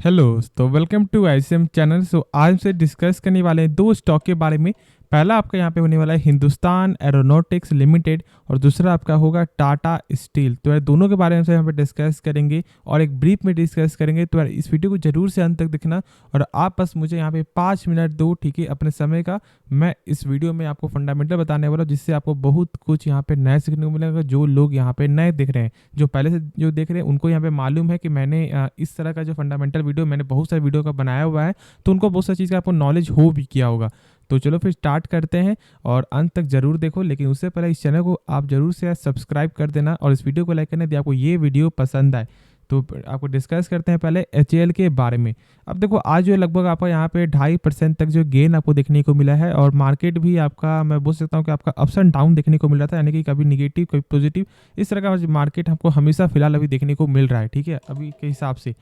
Hello. तो welcome to ICM channel. आज हमसे डिस्कस करने वाले हैं दो स्टॉक के बारे में। पहला आपका यहाँ पे होने वाला है हिंदुस्तान एरोनॉटिक्स लिमिटेड और दूसरा आपका होगा टाटा स्टील। तो यार दोनों के बारे में हम यहाँ पे डिस्कस करेंगे और एक ब्रीफ में डिस्कस करेंगे। तो यार इस वीडियो को जरूर से अंत तक देखना और आप बस मुझे यहाँ पे 5 मिनट दो, ठीक है, अपने समय का। मैं इस वीडियो में आपको फंडामेंटल बताने वाला हूँ जिससे आपको बहुत कुछ यहाँ पे नया सीखने को मिलेगा। जो लोग यहाँ पे नए देख रहे हैं, जो पहले से जो देख रहे हैं, उनको यहाँ पे मालूम है कि मैंने इस तरह का जो फंडामेंटल वीडियो मैंने बहुत सारे वीडियो का बनाया हुआ है, तो उनको बहुत सारी चीज़ का आपको नॉलेज हो भी किया होगा। तो चलो फिर स्टार्ट करते हैं और अंत तक जरूर देखो। लेकिन उससे पहले इस चैनल को आप जरूर से सब्सक्राइब कर देना और इस वीडियो को लाइक करना यदि आपको ये वीडियो पसंद आए। तो आपको डिस्कस करते हैं पहले एचएएल के बारे में। अब देखो आज जो लगभग आपको यहाँ पे 2.5% तक जो गेन आपको देखने को मिला है और मार्केट भी आपका, मैं बोल सकता हूँ कि आपका अप्स एंड डाउन देखने को मिल रहा था, यानी कि कभी निगेटिव कभी पॉजिटिव, इस तरह का मार्केट हमको हमेशा फिलहाल अभी देखने को मिल रहा है, ठीक है, अभी के हिसाब से।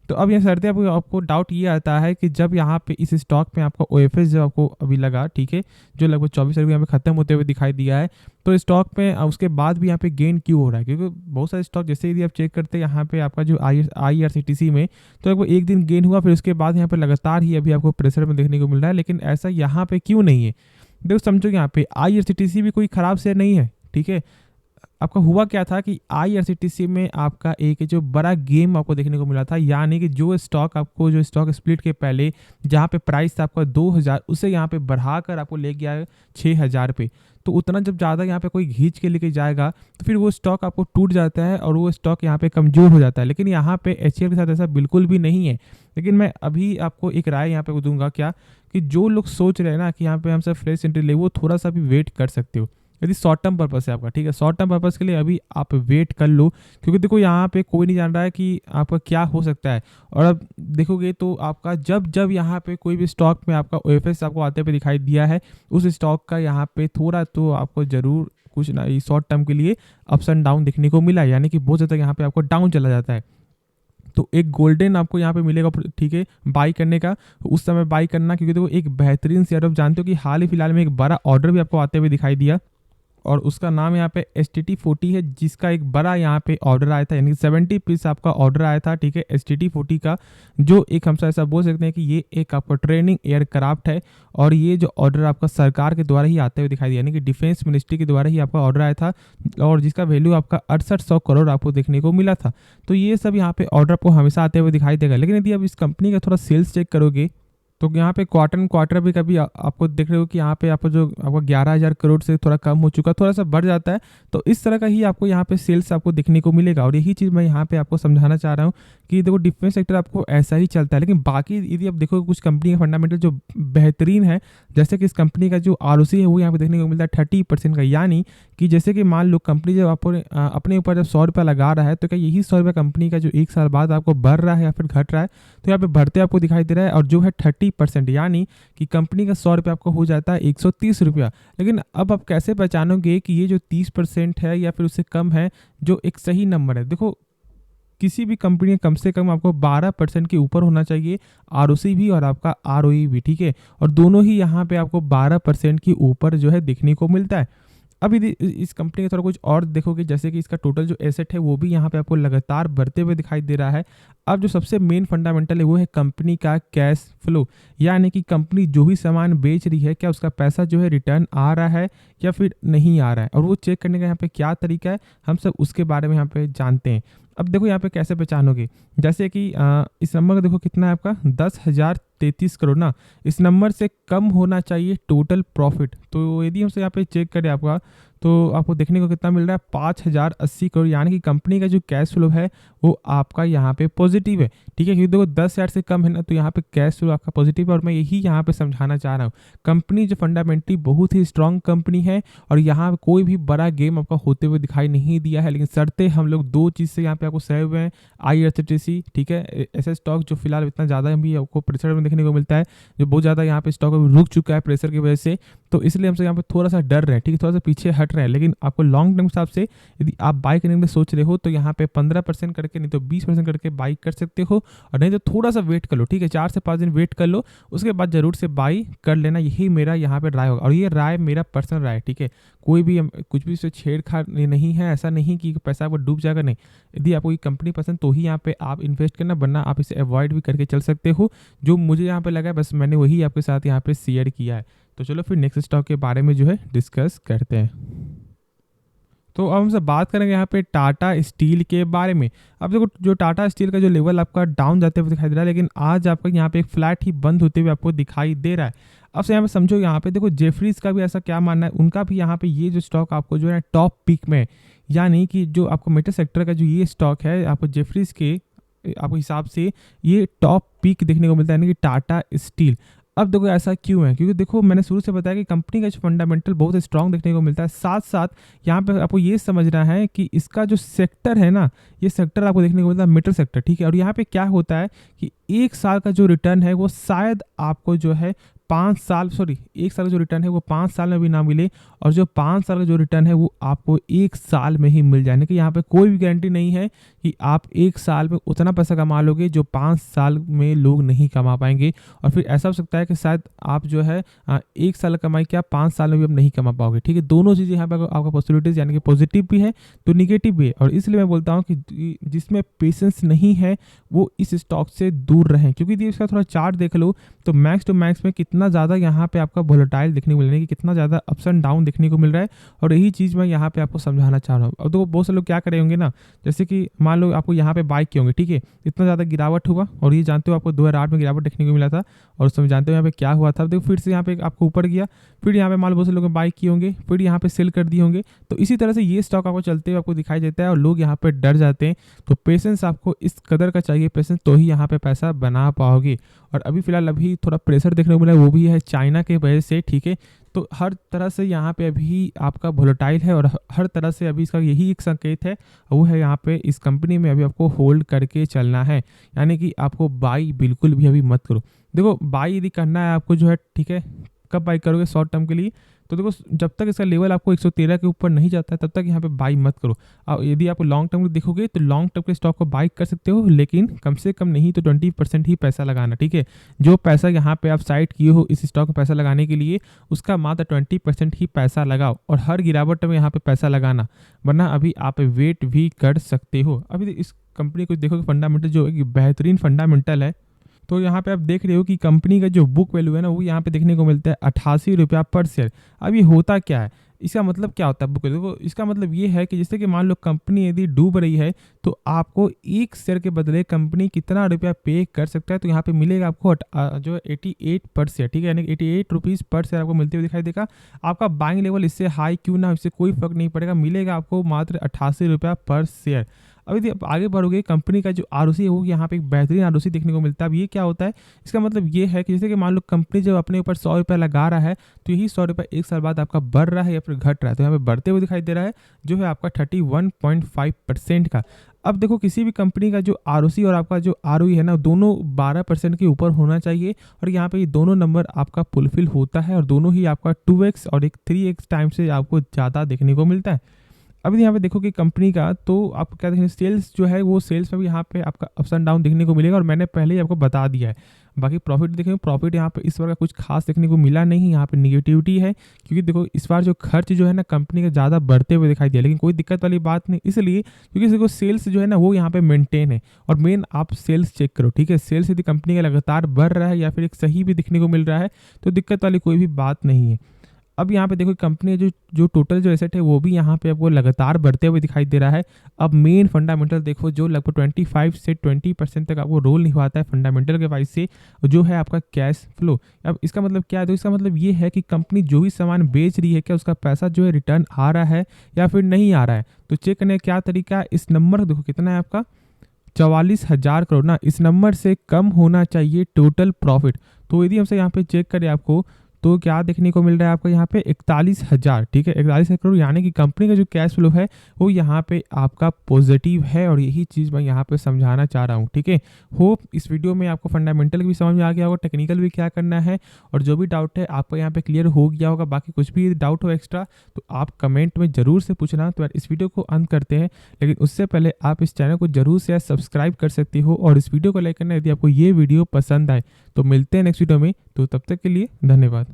तो अब ये सरते आपको डाउट ये आता है कि जब यहाँ पे इस स्टॉक में आपका ओएफएस जो आपको अभी लगा, ठीक है, जो लगभग 24 तारीख को यहाँ पे खत्म होते हुए दिखाई दिया है, तो स्टॉक में उसके बाद भी यहाँ पे गेन क्यों हो रहा है? क्योंकि बहुत सारे स्टॉक जैसे यदि आप चेक करते हैं यहाँ पे आपका जो आईआरसीटीसी में, तो लगभग एक दिन गेन हुआ, फिर उसके बाद यहाँ पे लगातार ही अभी आपको प्रेशर में देखने को मिल रहा है। लेकिन ऐसा यहाँ पे क्यों नहीं है? देखो समझो यहाँ पे आईआरसीटीसी भी कोई खराब शेयर नहीं है, ठीक है। आपका हुआ क्या था कि आईआरसीटीसी में आपका एक जो बड़ा गेम आपको देखने को मिला था, यानी कि जो स्टॉक आपको, जो स्टॉक स्प्लिट के पहले जहाँ पे प्राइस था आपका 2000, उसे यहाँ पे बढ़ाकर आपको ले गया 6000 पे। तो उतना जब ज़्यादा यहाँ पे कोई खींच के लेके जाएगा तो फिर वो स्टॉक आपको टूट जाता है और वो स्टॉक यहाँ पे कमज़ोर हो जाता है। लेकिन यहाँ पे एचएएल के साथ ऐसा बिल्कुल भी नहीं है। लेकिन मैं अभी आपको एक राय यहाँ पे दूंगा क्या, कि जो लोग सोच रहे हैं ना कि यहाँ पे हम सब फ्रेश एंट्री ले, वो थोड़ा सा भी वेट कर सकते हो यदि शॉर्ट टर्म पर्पस है आपका, ठीक है। शॉर्ट टर्म पर्पस के लिए अभी आप वेट कर लो, क्योंकि देखो यहाँ पे कोई नहीं जान रहा है कि आपका क्या हो सकता है। और अब देखोगे तो आपका जब जब यहाँ पे कोई भी स्टॉक में आपका ओएफएस आपको आते हुए दिखाई दिया है, उस स्टॉक का यहाँ पे थोड़ा तो आपको जरूर कुछ ना शॉर्ट टर्म के लिए अप्स एंड डाउन देखने को मिला, यानी कि बहुत ज़्यादा यहाँ पे आपको डाउन चला जाता है। तो एक गोल्डन आपको यहाँ पे मिलेगा, ठीक है, बाई करने का। उस समय बाई करना, क्योंकि देखो एक बेहतरीन शेयर आप जानते हो कि हाल ही फिलहाल में एक बड़ा ऑर्डर भी आपको आते हुए दिखाई दिया और उसका नाम यहाँ पे STT40 है, जिसका एक बड़ा यहाँ पे ऑर्डर आया था, यानी 70 पीस आपका ऑर्डर आया था, ठीक है, STT40 का। जो एक हम ऐसा बोल सकते हैं कि ये एक आपका ट्रेनिंग एयरक्राफ्ट है और ये जो ऑर्डर आपका सरकार के द्वारा ही आते हुए दिखाई दिया, यानी कि डिफेंस मिनिस्ट्री के द्वारा ही आपका ऑर्डर आया था और जिसका वैल्यू आपका 6800 करोड़ आपको देखने को मिला था। तो ये सब यहाँ पे ऑर्डर आपको हमेशा आते हुए दिखाई देगा। लेकिन यदि आप इस कंपनी का थोड़ा सेल्स चेक करोगे तो यहाँ पे क्वार्टर भी कभी आपको देख रहे हो कि यहाँ पे आपको जो आपको 11,000 करोड़ से थोड़ा कम हो चुका, थोड़ा सा बढ़ जाता है। तो इस तरह का ही आपको यहाँ पे सेल्स आपको देखने को मिलेगा और यही चीज़ मैं यहाँ पे आपको समझाना चाह रहा हूँ कि देखो डिफेंस सेक्टर आपको ऐसा ही चलता है। लेकिन बाकी यदि आप देखो कुछ कंपनी का फंडामेंटल जो बेहतरीन है, जैसे कि इस कंपनी का जो ROC है वो यहाँ पे देखने को मिलता है 30% का। यानी कि जैसे कि मान लो कंपनी जब आपको अपने ऊपर जब 100 रुपया लगा रहा है, तो क्या यही 100 रुपया कंपनी का जो 1 साल बाद आपको बढ़ रहा है या फिर घट रहा है? तो यहाँ पे बढ़ते आपको दिखाई दे रहा है और जो है 30%, यानी कि कंपनी का 100 रुपया आपको हो जाता है 130 रुपया। लेकिन अब आप कैसे पहचानोगे कि ये जो 30% है या फिर उससे कम है, जो एक सही नंबर है? देखो किसी भी कंपनी कम से कम आपको 12% के ऊपर होना चाहिए, ROC भी और आपका ROE भी, ठीक है, और दोनों ही यहाँ पे आपको 12% के ऊपर जो है देखने को मिलता है। अब यदि इस कंपनी का थोड़ा कुछ और देखोगे, जैसे कि इसका टोटल जो एसेट है वो भी यहाँ पे आपको लगातार बढ़ते हुए दिखाई दे रहा है। अब जो सबसे मेन फंडामेंटल है वो है कंपनी का कैश फ्लो, यानी कि कंपनी जो भी सामान बेच रही है, क्या उसका पैसा जो है रिटर्न आ रहा है या फिर नहीं आ रहा है, और वो चेक करने का यहाँ पे क्या तरीका है, हम सब उसके बारे में यहाँ पे जानते हैं। अब देखो यहाँ पे कैसे पहचानोगे, जैसे कि इस नंबर का देखो कितना है आपका 10,033 करोड़ ना, इस नंबर से कम होना चाहिए टोटल प्रॉफिट। तो यदि हमसे यहाँ पे चेक करें आपका, तो आपको देखने को कितना मिल रहा है 5,080 करोड़, यानी कि कंपनी का जो कैश फ्लो है वो आपका यहाँ पे पॉजिटिव है, ठीक है। क्योंकि देखो 10,000 से कम है ना, तो यहाँ पे कैश फ्लो आपका पॉजिटिव है। और मैं यही यहाँ पे समझाना चाह रहा हूँ, कंपनी जो फंडामेंटली बहुत ही स्ट्रांग कंपनी है और यहाँ पे कोई भी बड़ा गेम आपका होते हुए दिखाई नहीं दिया है। लेकिन शर्तें हम लोग दो चीज़ से यहाँ पे आपको सहे हुए हैं, आईआरसीटीसी, ठीक है, ऐसे स्टॉक जो फिलहाल इतना ज़्यादा भी आपको प्रेशर में देखने को मिलता है, जो बहुत ज़्यादा यहाँ पे स्टॉक रुक चुका है प्रेशर की वजह से, तो इसलिए हमसे यहाँ पे थोड़ा सा डर रहे हैं, ठीक है, थोड़ा सा पीछे हट घट रहे हैं, लेकिन आपको लॉन्ग टर्म के हिसाब से यदि आप बाई करने के लिए सोच रहे हो तो यहाँ पे 15% करके, नहीं तो 20% करके बाई कर सकते हो, और नहीं तो थोड़ा सा वेट कर लो, ठीक है, 4 से 5 दिन वेट कर लो, उसके बाद जरूर से बाई कर लेना। यही मेरा यहाँ पे राय होगा, और ये राय मेरा पर्सनल राय है, ठीक है, कोई भी कुछ भी इससे छेड़छाड़ नहीं है, ऐसा नहीं कि पैसा आपको डूब जाएगा, नहीं। यदि आपको ये कंपनी पसंद तो ही यहाँ पे आप इन्वेस्ट करना, वरना आप इसे अवॉइड भी करके चल सकते हो। जो मुझे यहाँ पे लगा है बस मैंने वही आपके साथ यहाँ पे शेयर किया है। तो चलो फिर नेक्स्ट स्टॉक के बारे में जो है डिस्कस करते हैं। तो अब हमसे बात करेंगे यहाँ पे टाटा स्टील के बारे में। अब देखो जो टाटा स्टील का जो लेवल आपका डाउन जाते हुए दिखाई दे रहा है, लेकिन आज आपका यहाँ पे एक फ्लैट ही बंद होते हुए आपको दिखाई दे रहा है। अब से यहाँ पे समझो, यहाँ पे देखो जेफरीज का भी ऐसा क्या मानना है, उनका भी यहाँ पे ये जो स्टॉक आपको जो है टॉप पिक में, यानी कि जो आपको मेटल सेक्टर का जो ये स्टॉक है आपको जेफरीज के आपको हिसाब से ये टॉप पिक देखने को मिलता है, यानी कि टाटा स्टील। अब देखो ऐसा क्यों है, क्योंकि देखो मैंने शुरू से बताया कि कंपनी का जो फंडामेंटल बहुत स्ट्रांग देखने को मिलता है, साथ साथ यहाँ पे आपको ये समझना है कि इसका जो सेक्टर है ना, ये सेक्टर आपको देखने को मिलता है मेटल सेक्टर, ठीक है। और यहाँ पे क्या होता है कि एक साल का जो रिटर्न है वो शायद आपको जो है 1 साल का जो रिटर्न है वो 5 साल में भी ना मिले, और जो 5 साल का जो रिटर्न है वो आपको 1 साल में ही मिल जाने की यहाँ पे कोई भी गारंटी नहीं है कि आप 1 साल में उतना पैसा कमा लोगे जो 5 साल में लोग नहीं कमा पाएंगे। और फिर ऐसा हो सकता है कि शायद आप जो है 1 साल कमाई क्या 5 साल में भी आप नहीं कमा पाओगे, ठीक है। दोनों चीज़ें यहाँ पर आपका पॉसिबिलिटीज, यानी कि पॉजिटिव भी है तो निगेटिव भी है। और इसलिए मैं बोलता हूँ कि जिसमें पेशेंस नहीं है वो इस स्टॉक से दूर रहें, क्योंकि यदि इसका थोड़ा चार्ट देख लो तो मैक्स टू मैक्स में कितना ज़्यादा यहाँ पे आपका वोलेटाइल देखने को मिल रहा है, कि कितना ज़्यादा अप्स एंड डाउन देखने को मिल रहा है। और यही चीज़ मैं यहाँ पे आपको समझाना चाह रहा हूँ। अब तो बहुत से लोग क्या करे होंगे ना, जैसे कि मान लो आपको यहाँ पे बाई किए होंगे, ठीक है, इतना ज़्यादा गिरावट हुआ, और ये जानते हो आपको 2008 में गिरावट देखने को मिला था, और उस समय जानते हो यहाँ पे क्या हुआ था। देखो फिर से यहाँ पे आपको ऊपर गया, फिर यहाँ पे मान लो बहुत से लोग बाई किए होंगे, फिर यहाँ पे सेल कर दिए होंगे। तो इसी तरह से ये स्टॉक आपको चलते हुए आपको दिखाई देता है और लोग यहाँ पे डर जाते हैं। तो पेशेंस आपको इस कदर का चाहिए, पेशेंस, तो ही यहाँ पे पैसा बना पाओगे। और अभी फिलहाल अभी थोड़ा प्रेशर देखने को मिला है, वो भी है चाइना के वजह से, ठीक है। तो हर तरह से यहाँ पे अभी आपका वोलेटाइल है, और हर तरह से अभी इसका यही एक संकेत है, वो है यहाँ पे इस कंपनी में अभी आपको होल्ड करके चलना है, यानी कि आपको बाई बिल्कुल भी अभी मत करो। देखो बाई यदि करना है आपको जो है, ठीक है, कब बाई करोगे शॉर्ट टर्म के लिए, तो देखो जब तक इसका लेवल आपको 113 के ऊपर नहीं जाता है तब तक यहाँ पे बाई मत करो। और यदि आप लॉन्ग टर्म देखोगे तो लॉन्ग टर्म के स्टॉक को बाई कर सकते हो, लेकिन कम से कम नहीं तो 20% ही पैसा लगाना, ठीक है। जो पैसा यहाँ पे आप साइड किए हो इस स्टॉक में पैसा लगाने के लिए, उसका मात्र 20% ही पैसा लगाओ, और हर गिरावट में यहाँ पे पैसा लगाना, वरना अभी आप वेट भी कर सकते हो। अभी इस कंपनी को देखोगे फंडामेंटल जो है बेहतरीन फंडामेंटल है। तो यहाँ पे आप देख रहे हो कि कंपनी का जो बुक वैल्यू है ना, वो यहाँ पे देखने को मिलता है 88 रुपया पर शेयर। अब ये होता क्या है, इसका मतलब क्या होता है बुक वैल्यू? देखो इसका मतलब ये है कि जैसे कि मान लो कंपनी यदि डूब रही है तो आपको एक शेयर के बदले कंपनी कितना रुपया पे कर सकता है, तो यहाँ पे मिलेगा आपको जो 88 पर शेयर, ठीक है, यानी 88 रुपीज़ पर शेयर आपको मिलते हुए दिखाई देगा। आपका बाइंग लेवल इससे हाई क्यों ना, इससे कोई फर्क नहीं पड़ेगा, मिलेगा आपको मात्र 88 रुपया पर शेयर। अब यदि आप आगे बढ़ोगे, कंपनी का जो आरओसी है वो यहाँ पे एक बेहतरीन आरओसी देखने को मिलता है। अब ये क्या होता है, इसका मतलब ये है कि जैसे कि मान लो कंपनी जब अपने ऊपर 100 रुपया लगा रहा है तो यही 100 रुपया 1 साल बाद आपका बढ़ रहा है या फिर घट रहा है, तो यहाँ पे बढ़ते हुए दिखाई दे रहा है जो है आपका 31.5% का। अब देखो किसी भी कंपनी का जो आरओसी और आपका जो आरओई है ना, दोनों 12% के ऊपर होना चाहिए, और यहाँ पे ये दोनों नंबर आपका फुलफिल होता है, और दोनों ही आपका 2x और एक 3x टाइम से आपको ज़्यादा देखने को मिलता है। अभी यहाँ पे देखो कि कंपनी का तो आप क्या देखेंगे, सेल्स जो है वो सेल्स में भी यहाँ पे आपका अप्स एंड डाउन देखने को मिलेगा, और मैंने पहले ही आपको बता दिया है। बाकी प्रॉफिट देखेंगे, प्रॉफिट यहाँ पे इस बार का कुछ खास देखने को मिला नहीं, यहाँ पे निगेटिविटी है, क्योंकि देखो इस बार जो खर्च जो है ना कंपनी का ज़्यादा बढ़ते हुए दिखाई दिया, लेकिन कोई दिक्कत वाली बात नहीं, इसलिए क्योंकि देखो सेल्स जो है ना वो यहाँ पे मेंटेन है। और मेन आप सेल्स चेक करो, ठीक है, सेल्स यदि कंपनी का लगातार बढ़ रहा है या फिर एक सही भी दिखने को मिल रहा है तो दिक्कत वाली कोई भी बात नहीं है। अब यहाँ पे देखो कंपनी जो टोटल जो एसेट है वो भी यहाँ पे आपको लगातार बढ़ते हुए दिखाई दे रहा है। अब मेन फंडामेंटल देखो जो लगभग 25 से 20% तक आपको रोल निभाता है फंडामेंटल के वाइज से, जो है आपका कैश फ्लो। अब इसका मतलब क्या है, तो इसका मतलब ये है कि कंपनी जो भी सामान बेच रही है क्या उसका पैसा जो है रिटर्न आ रहा है या फिर नहीं आ रहा है। तो चेक करने का क्या तरीका है, इस नंबर देखो कितना है आपका 44,000 करोड़ ना, इस नंबर से कम होना चाहिए टोटल प्रॉफिट। तो यदि हमसे यहाँ पे चेक करें आपको तो क्या देखने को मिल रहा है आपको यहाँ पे 41,000, ठीक है, 41 करोड़, यानी कि कंपनी का जो कैश फ्लो है वो यहाँ पे आपका पॉजिटिव है, और यही चीज़ मैं यहाँ पे समझाना चाह रहा हूँ, ठीक है। होप इस वीडियो में आपको फंडामेंटल भी समझ में आ गया होगा, टेक्निकल भी क्या करना है, और जो भी डाउट है आपको यहाँ पे क्लियर हो गया होगा। बाकी कुछ भी डाउट हो एक्स्ट्रा तो आप कमेंट में ज़रूर से पूछना। तो यार इस वीडियो को अंत करते हैं, लेकिन उससे पहले आप इस चैनल को जरूर से सब्सक्राइब कर सकते हो, और इस वीडियो को लाइक करना यदि आपको ये वीडियो पसंद आए। तो मिलते हैं नेक्स्ट वीडियो में, तो तब तक के लिए धन्यवाद।